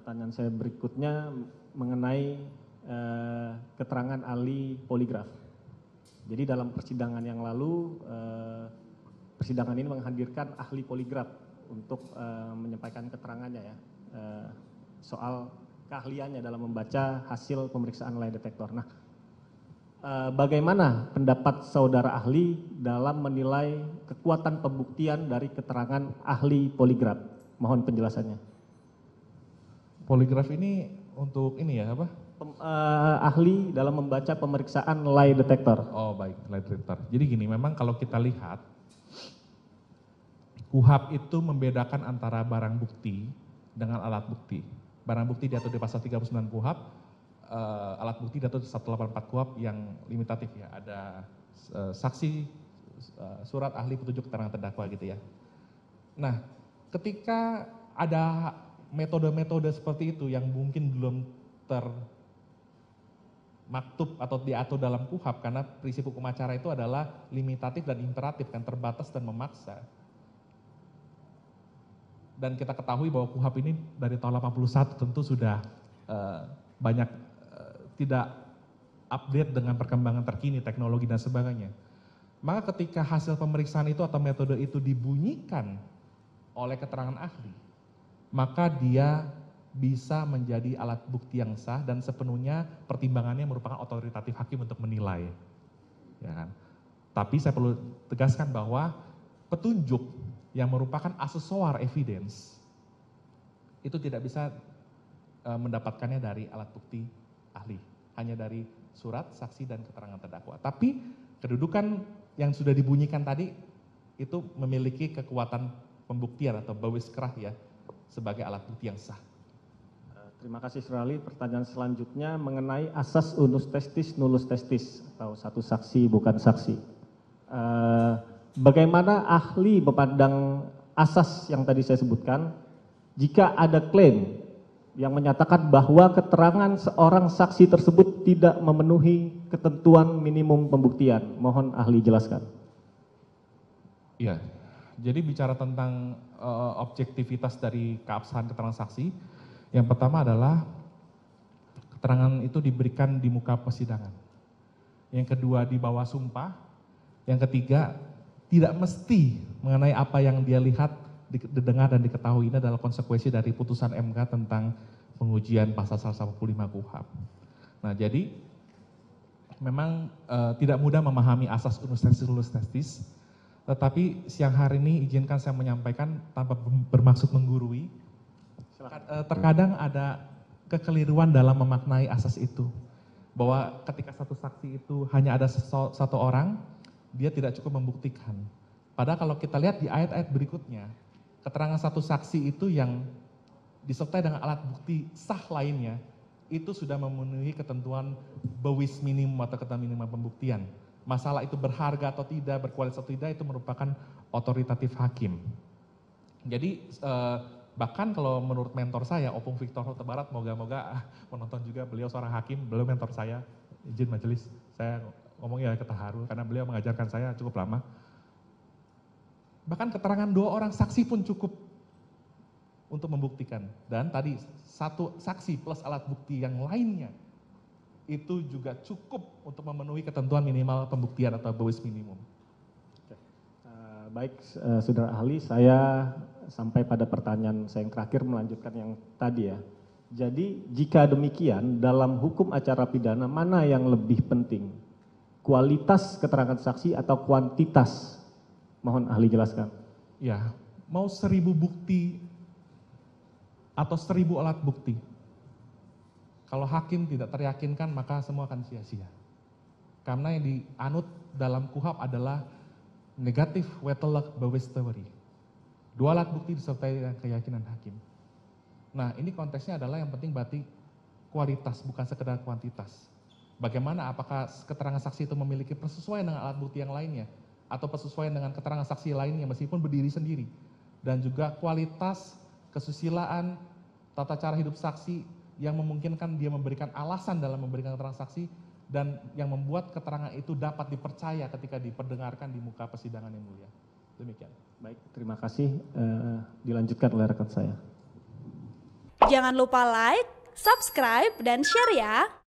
pertanyaan saya berikutnya mengenai keterangan ahli poligraf. Jadi dalam persidangan yang lalu, persidangan ini menghadirkan ahli poligraf untuk menyampaikan keterangannya ya, soal keahliannya dalam membaca hasil pemeriksaan lie detector. Nah, bagaimana pendapat saudara ahli dalam menilai kekuatan pembuktian dari keterangan ahli poligraf? Mohon penjelasannya. Poligraf ini untuk ini ya apa? Ahli dalam membaca pemeriksaan lie detector. Oh baik, lie detector. Jadi gini, memang kalau kita lihat, KUHP itu membedakan antara barang bukti dengan alat bukti. Barang bukti diatur di pasal 39 KUHP, alat bukti diatur di 184 KUHP yang limitatif ya. Ada saksi, surat ahli, petunjuk, keterangan terdakwa gitu ya. Nah, ketika ada metode-metode seperti itu yang mungkin belum termaktub atau diatur dalam KUHP, karena prinsip hukum acara itu adalah limitatif dan imperatif, kan, terbatas dan memaksa. Dan kita ketahui bahwa KUHP ini dari tahun 81 tentu sudah banyak tidak update dengan perkembangan terkini, teknologi dan sebagainya. Maka ketika hasil pemeriksaan itu atau metode itu dibunyikan oleh keterangan ahli, maka dia bisa menjadi alat bukti yang sah dan sepenuhnya pertimbangannya merupakan otoritatif hakim untuk menilai. Ya kan? Tapi saya perlu tegaskan bahwa petunjuk yang merupakan aksesoar evidence itu tidak bisa mendapatkannya dari alat bukti ahli, hanya dari surat, saksi, dan keterangan terdakwa. Tapi kedudukan yang sudah dibunyikan tadi itu memiliki kekuatan pembuktian atau bawis kerah ya, sebagai alat bukti yang sah. Terima kasih Saudara ahli. Pertanyaan selanjutnya mengenai asas unus testis nullus testis atau satu saksi bukan saksi. Bagaimana ahli memandang asas yang tadi saya sebutkan jika ada klaim yang menyatakan bahwa keterangan seorang saksi tersebut tidak memenuhi ketentuan minimum pembuktian? Mohon ahli jelaskan. Iya, jadi bicara tentang objektivitas dari keabsahan keterangan saksi, yang pertama adalah keterangan itu diberikan di muka persidangan. Yang kedua di bawah sumpah. Yang ketiga tidak mesti mengenai apa yang dia lihat, didengar dan diketahui. Ini adalah konsekuensi dari putusan MK tentang pengujian pasal 185 KUHP. Nah, jadi memang tidak mudah memahami asas unus testis nullus testis, tetapi siang hari ini izinkan saya menyampaikan tanpa bermaksud menggurui. Terkadang ada kekeliruan dalam memaknai asas itu. Bahwa ketika satu saksi itu hanya ada satu orang, dia tidak cukup membuktikan. Padahal kalau kita lihat di ayat-ayat berikutnya, keterangan satu saksi itu yang disertai dengan alat bukti sah lainnya, itu sudah memenuhi ketentuan bawis minimum atau ketentuan minimum pembuktian. Masalah itu berharga atau tidak, berkualitas atau tidak, itu merupakan otoritatif hakim. Jadi bahkan kalau menurut mentor saya, Opung Victor Huta Barat, moga-moga menonton juga, beliau seorang hakim, beliau mentor saya, izin majelis, saya ngomongnya ketaharu karena beliau mengajarkan saya cukup lama. Bahkan keterangan 2 orang saksi pun cukup untuk membuktikan. Dan tadi satu saksi plus alat bukti yang lainnya itu juga cukup untuk memenuhi ketentuan minimal pembuktian atau bawis minimum. Baik, saudara ahli, saya sampai pada pertanyaan saya yang terakhir melanjutkan yang tadi ya. Jadi jika demikian dalam hukum acara pidana mana yang lebih penting? Kualitas keterangan saksi atau kuantitas? Mohon ahli jelaskan. Ya, mau 1000 bukti atau 1000 alat bukti. Kalau hakim tidak teryakinkan maka semua akan sia-sia. Karena yang dianut dalam KUHP adalah negatif wettelijk bewijs theory. 2 alat bukti disertai dengan keyakinan hakim. Nah, ini konteksnya adalah yang penting berarti kualitas bukan sekedar kuantitas. Bagaimana apakah keterangan saksi itu memiliki persesuaian dengan alat bukti yang lainnya atau persesuaian dengan keterangan saksi lainnya meskipun berdiri sendiri, dan juga kualitas, kesusilaan, tata cara hidup saksi yang memungkinkan dia memberikan alasan dalam memberikan keterangan saksi dan yang membuat keterangan itu dapat dipercaya ketika diperdengarkan di muka persidangan yang mulia. Demikian. Baik, terima kasih. Dilanjutkan oleh rekan saya. Jangan lupa like, subscribe, dan share ya.